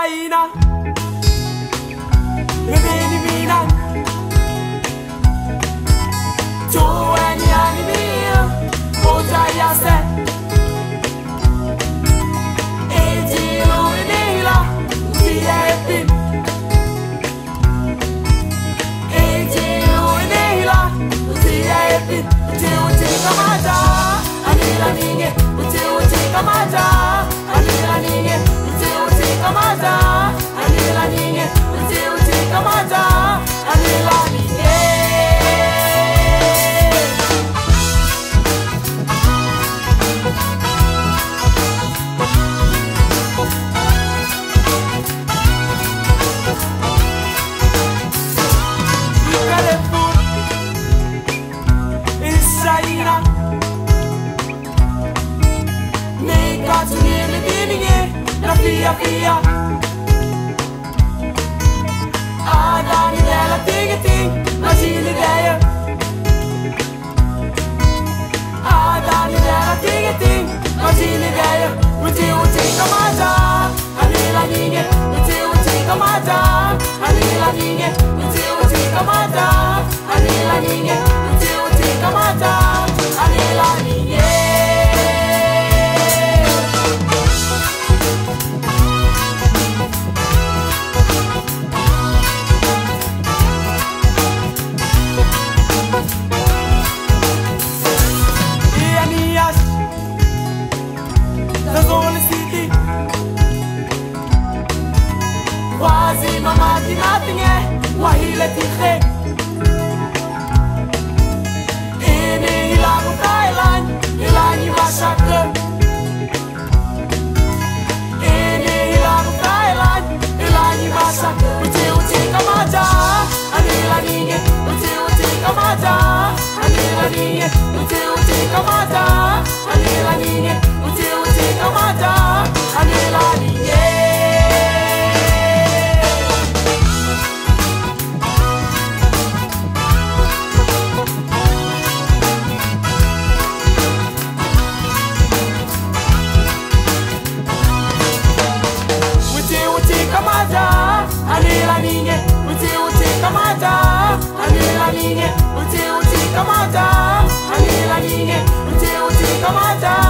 Isaina Bebeni mina Tuweni animia Oja yase Ejilu inila Tia epin Ejilu inila Tia epin Uti kamata Anila ninge Uti kamata Anila ninge Uti kamata Anila ninge Uti kamata Anila ninge Isaina Neka tunile bininge Na fia fia Adani dela tinge ting Na chile deje Adani dela tinge ting Na chile deje Uti kamata Anila ninge Uti kamata Anila ninge Uti kamata Anila ninge Uti kamata Anila ninge Ianias Zazole City Quasi mamati natinge Wahile tikhe Ilago Thailand, Ilani Vashaka. Ilago Thailand, Ilani Vashaka. Uti kamata, Anila ninge. Uti kamata, Anila ninge. Uti kamata, Anila ninge. Uti kamata, Anila ninge. Anila ninge, uti kamata, Anila ninge, uti kamata, Anila ninge, uti kamata.